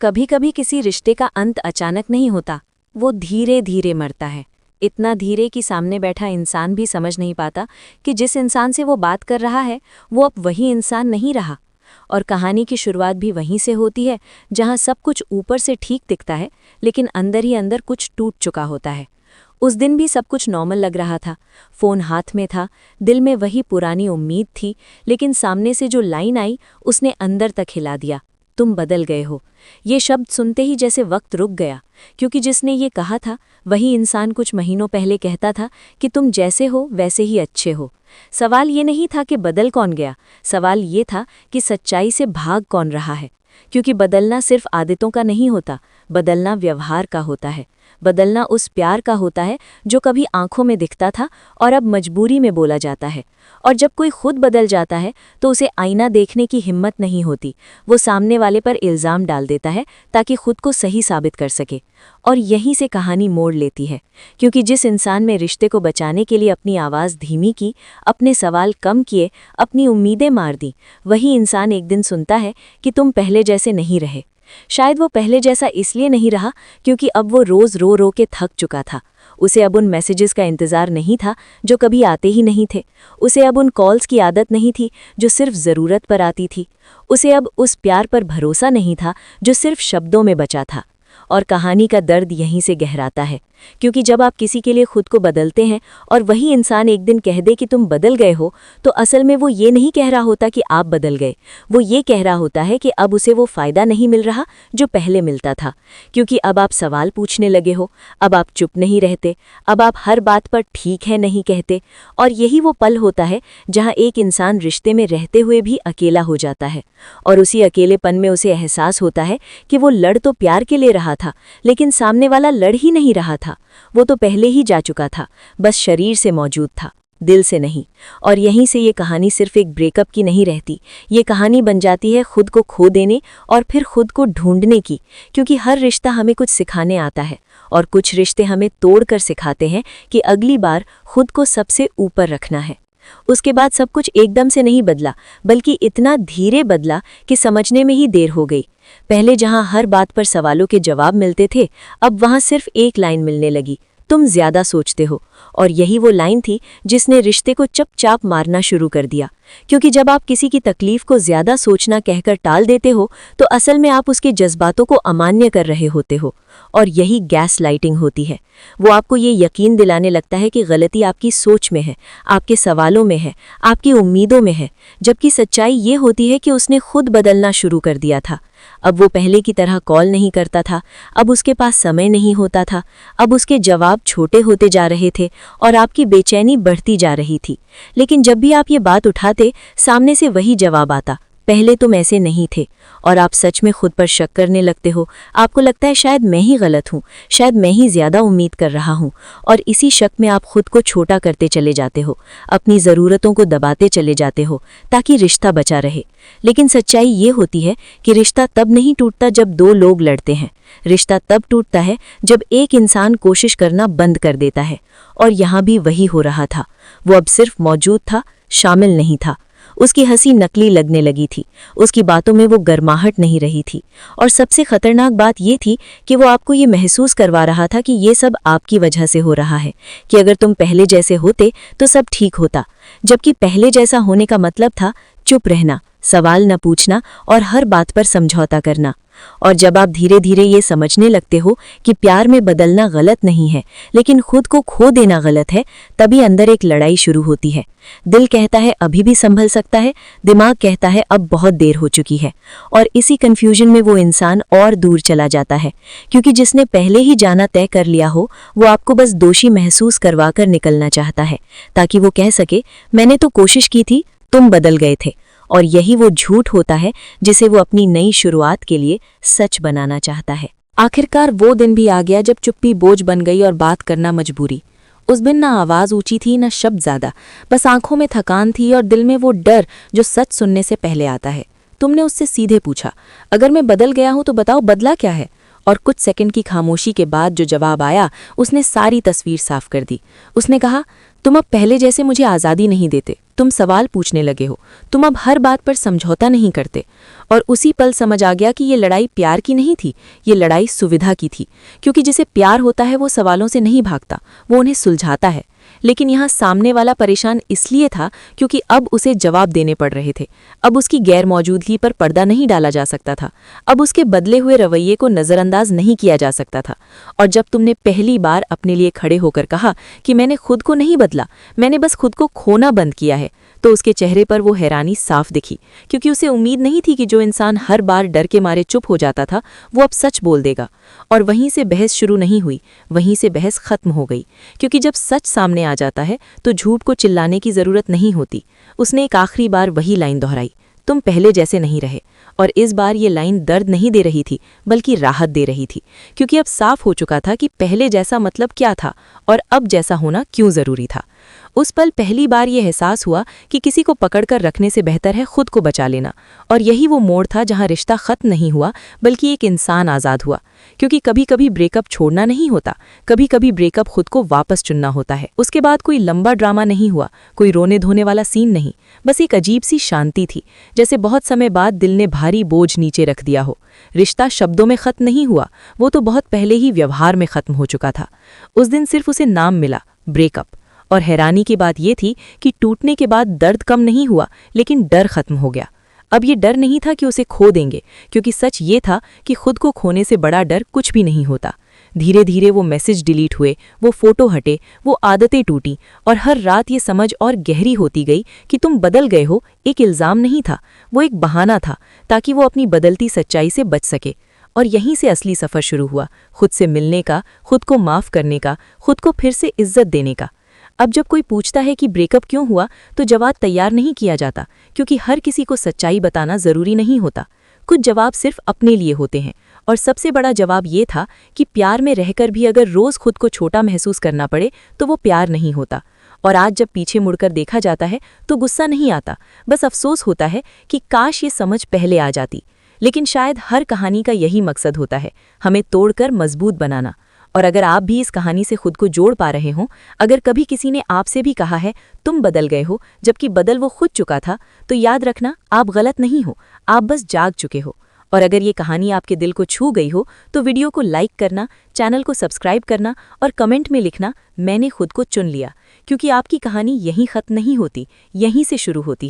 कभी कभी किसी रिश्ते का अंत अचानक नहीं होता, वो धीरे धीरे मरता है। इतना धीरे कि सामने बैठा इंसान भी समझ नहीं पाता कि जिस इंसान से वो बात कर रहा है वो अब वही इंसान नहीं रहा। और कहानी की शुरुआत भी वहीं से होती है जहां सब कुछ ऊपर से ठीक दिखता है, लेकिन अंदर ही अंदर कुछ टूट चुका होता है। उस दिन भी सब कुछ नॉर्मल लग रहा था, फ़ोन हाथ में था, दिल में वही पुरानी उम्मीद थी, लेकिन सामने से जो लाइन आई उसने अंदर तक हिला दिया, तुम बदल गए हो। ये शब्द सुनते ही जैसे वक्त रुक गया, क्योंकि जिसने ये कहा था वही इंसान कुछ महीनों पहले कहता था कि तुम जैसे हो वैसे ही अच्छे हो। सवाल ये नहीं था कि बदल कौन गया, सवाल ये था कि सच्चाई से भाग कौन रहा है। क्योंकि बदलना सिर्फ आदतों का नहीं होता, बदलना व्यवहार का होता है। बदलना उस प्यार का होता है जो कभी आंखों में दिखता था और अब मजबूरी में बोला जाता है। और जब कोई खुद बदल जाता है तो उसे आईना देखने की हिम्मत नहीं होती, वो सामने वाले पर इल्ज़ाम डाल देता है ताकि खुद को सही साबित कर सके। और यहीं से कहानी मोड़ लेती है, क्योंकि जिस इंसान ने रिश्ते को बचाने के लिए अपनी आवाज़ धीमी की, अपने सवाल कम किए, अपनी उम्मीदें मार दी, वही इंसान एक दिन सुनता है कि तुम पहले जैसे नहीं रहे। शायद वो पहले जैसा इसलिए नहीं रहा क्योंकि अब वो रोज़ रो रो के थक चुका था। उसे अब उन मैसेजेस का इंतज़ार नहीं था जो कभी आते ही नहीं थे। उसे अब उन कॉल्स की आदत नहीं थी जो सिर्फ ज़रूरत पर आती थी। उसे अब उस प्यार पर भरोसा नहीं था जो सिर्फ शब्दों में बचा था। और कहानी का दर्द यहीं से गहराता है, क्योंकि जब आप किसी के लिए खुद को बदलते हैं और वही इंसान एक दिन कह दे कि तुम बदल गए हो, तो असल में वो ये नहीं कह रहा होता कि आप बदल गए, वो ये कह रहा होता है कि अब उसे वो फ़ायदा नहीं मिल रहा जो पहले मिलता था। क्योंकि अब आप सवाल पूछने लगे हो, अब आप चुप नहीं रहते, अब आप हर बात पर ठीक है नहीं कहते। और यही वो पल होता है जहाँ एक इंसान रिश्ते में रहते हुए भी अकेला हो जाता है। और उसी अकेलेपन में उसे एहसास होता है कि वो लड़ तो प्यार के लिए रहा था, लेकिन सामने वाला लड़ ही नहीं रहा था। वो तो पहले ही जा चुका था, बस शरीर से मौजूद था, दिल से नहीं। और यहीं से ये कहानी सिर्फ एक ब्रेकअप की नहीं रहती, ये कहानी बन जाती है खुद को खो देने और फिर खुद को ढूंढने की। क्योंकि हर रिश्ता हमें कुछ सिखाने आता है, और कुछ रिश्ते हमें तोड़कर सिखाते हैं कि अगली बार खुद को सबसे ऊपर रखना है। उसके बाद सब कुछ एकदम से नहीं बदला, बल्कि इतना धीरे बदला कि समझने में ही देर हो गई। पहले जहां हर बात पर सवालों के जवाब मिलते थे, अब वहां सिर्फ एक लाइन मिलने लगी, तुम ज्यादा सोचते हो। और यही वो लाइन थी जिसने रिश्ते को चुपचाप मारना शुरू कर दिया। क्योंकि जब आप किसी की तकलीफ को ज्यादा सोचना कहकर टाल देते हो, तो असल में आप उसके जज्बातों को अमान्य कर रहे होते हो। और यही गैस लाइटिंग होती है। वो आपको ये यकीन दिलाने लगता है कि गलती आपकी सोच में है, आपके सवालों में है, आपकी उम्मीदों में है, जबकि सच्चाई ये होती है कि उसने खुद बदलना शुरू कर दिया था। अब वो पहले की तरह कॉल नहीं करता था, अब उसके पास समय नहीं होता था, अब उसके जवाब छोटे होते जा रहे थे और आपकी बेचैनी बढ़ती जा रही थी। लेकिन जब भी आप ये बात उठाते, सामने से वही जवाब आता, पहले तुम ऐसे नहीं थे। और आप सच में खुद पर शक करने लगते हो। आपको लगता है शायद मैं ही गलत हूँ, शायद मैं ही ज़्यादा उम्मीद कर रहा हूँ। और इसी शक में आप खुद को छोटा करते चले जाते हो, अपनी ज़रूरतों को दबाते चले जाते हो ताकि रिश्ता बचा रहे। लेकिन सच्चाई ये होती है कि रिश्ता तब नहीं टूटता जब दो लोग लड़ते हैं। रिश्ता तब टूटता है जब एक इंसान कोशिश करना बंद कर देता है। और यहाँ भी वही हो रहा था। वो अब सिर्फ मौजूद था, शामिल नहीं था। उसकी हंसी नकली लगने लगी थी, उसकी बातों में वो गर्माहट नहीं रही थी। और सबसे खतरनाक बात ये थी कि वो आपको ये महसूस करवा रहा था कि ये सब आपकी वजह से हो रहा है, कि अगर तुम पहले जैसे होते तो सब ठीक होता। जबकि पहले जैसा होने का मतलब था चुप रहना, सवाल न पूछना और हर बात पर समझौता करना। और जब आप धीरे धीरे ये समझने लगते हो कि प्यार में बदलना गलत नहीं है, लेकिन खुद को खो देना गलत है, तभी अंदर एक लड़ाई शुरू होती है। दिल कहता है अभी भी संभल सकता है, दिमाग कहता है अब बहुत देर हो चुकी है। और इसी कन्फ्यूजन में वो इंसान और दूर चला जाता है, क्योंकि जिसने पहले ही जाना तय कर लिया हो, वो आपको बस दोषी महसूस करवाकर निकलना चाहता है, ताकि वो कह सके मैंने तो कोशिश की थी, तुम बदल गए थे। और यही वो झूठ होता है जिसे वो अपनी नई शुरुआत के लिए सच बनाना चाहता है। आखिरकार वो दिन भी आ गया जब चुप्पी बोझ बन गई और बात करना मजबूरी। उस दिन ना आवाज़ ऊंची थी, ना शब्द ज़्यादा, बस आंखों में थकान थी और दिल में वो डर जो सच सुनने से पहले आता है। तुमने उससे सीधे पूछा, अगर मैं बदल गया हूं तो बताओ बदला क्या है। और कुछ सेकंड की खामोशी के बाद जो जवाब आया, उसने सारी तस्वीर साफ कर दी। उसने कहा, तुम अब पहले जैसे मुझे आज़ादी नहीं देते, तुम सवाल पूछने लगे हो, तुम अब हर बात पर समझौता नहीं करते। और उसी पल समझ आ गया कि ये लड़ाई प्यार की नहीं थी, ये लड़ाई सुविधा की थी। क्योंकि जिसे प्यार होता है वो सवालों से नहीं भागता, वो उन्हें सुलझाता है। लेकिन यहाँ सामने वाला परेशान इसलिए था क्योंकि अब उसे जवाब देने पड़ रहे थे। अब उसकी गैर मौजूदगी पर पर्दा नहीं डाला जा सकता था। अब उसके बदले हुए रवैये को नज़रअंदाज नहीं किया जा सकता था। और जब तुमने पहली बार अपने लिए खड़े होकर कहा कि मैंने खुद को नहीं बदला, मैंने बस खुद को खोना बंद किया है, तो उसके चेहरे पर वो हैरानी साफ दिखी। क्योंकि उसे उम्मीद नहीं थी कि जो इंसान हर बार डर के मारे चुप हो जाता था वो अब सच बोल देगा। और वहीं से बहस शुरू नहीं हुई, वहीं से बहस खत्म हो गई। क्योंकि जब सच सामने आ जाता है तो झूठ को चिल्लाने की जरूरत नहीं होती। उसने एक आखिरी बार वही लाइन दोहराई, तुम पहले जैसे नहीं रहे। और इस बार ये लाइन दर्द नहीं दे रही थी बल्कि राहत दे रही थी। क्योंकि अब साफ हो चुका था कि पहले जैसा मतलब क्या था और अब जैसा होना क्यों जरूरी था। उस पल पहली बार ये एहसास हुआ कि किसी को पकड़कर रखने से बेहतर है खुद को बचा लेना। और यही वो मोड़ था जहां रिश्ता खत्म नहीं हुआ बल्कि एक इंसान आज़ाद हुआ। क्योंकि कभी कभी ब्रेकअप छोड़ना नहीं होता, कभी कभी ब्रेकअप खुद को वापस चुनना होता है। उसके बाद कोई लंबा ड्रामा नहीं हुआ, कोई रोने धोने वाला सीन नहीं, बस एक अजीब सी शांति थी, जैसे बहुत समय बाद दिल ने भारी बोझ नीचे रख दिया हो। रिश्ता शब्दों में खत्म नहीं हुआ, वो तो बहुत पहले ही व्यवहार में खत्म हो चुका था। उस दिन सिर्फ उसे नाम मिला, ब्रेकअप। और हैरानी की बात यह थी कि टूटने के बाद दर्द कम नहीं हुआ लेकिन डर खत्म हो गया। अब ये डर नहीं था कि उसे खो देंगे, क्योंकि सच ये था कि खुद को खोने से बड़ा डर कुछ भी नहीं होता। धीरे धीरे वो मैसेज डिलीट हुए, वो फोटो हटे, वो आदतें टूटी और हर रात ये समझ और गहरी होती गई कि तुम बदल गए हो एक इल्ज़ाम नहीं था, वो एक बहाना था ताकि वो अपनी बदलती सच्चाई से बच सके। और यहीं से असली सफ़र शुरू हुआ, खुद से मिलने का, खुद को माफ़ करने का, खुद को फिर से इज्जत देने का। अब जब कोई पूछता है कि ब्रेकअप क्यों हुआ तो जवाब तैयार नहीं किया जाता, क्योंकि हर किसी को सच्चाई बताना ज़रूरी नहीं होता। कुछ जवाब सिर्फ अपने लिए होते हैं। और सबसे बड़ा जवाब ये था कि प्यार में रहकर भी अगर रोज़ खुद को छोटा महसूस करना पड़े तो वो प्यार नहीं होता। और आज जब पीछे मुड़कर देखा जाता है तो गुस्सा नहीं आता, बस अफसोस होता है कि काश ये समझ पहले आ जाती। लेकिन शायद हर कहानी का यही मकसद होता है, हमें तोड़कर मजबूत बनाना। और अगर आप भी इस कहानी से खुद को जोड़ पा रहे हों, अगर कभी किसी ने आपसे भी कहा है तुम बदल गए हो जबकि बदल वो खुद चुका था, तो याद रखना आप गलत नहीं हो, आप बस जाग चुके हो। और अगर ये कहानी आपके दिल को छू गई हो तो वीडियो को लाइक करना, चैनल को सब्सक्राइब करना और कमेंट में लिखना मैंने खुद को चुन लिया। क्योंकि आपकी कहानी यहीं खत्म नहीं होती, यहीं से शुरू होती है।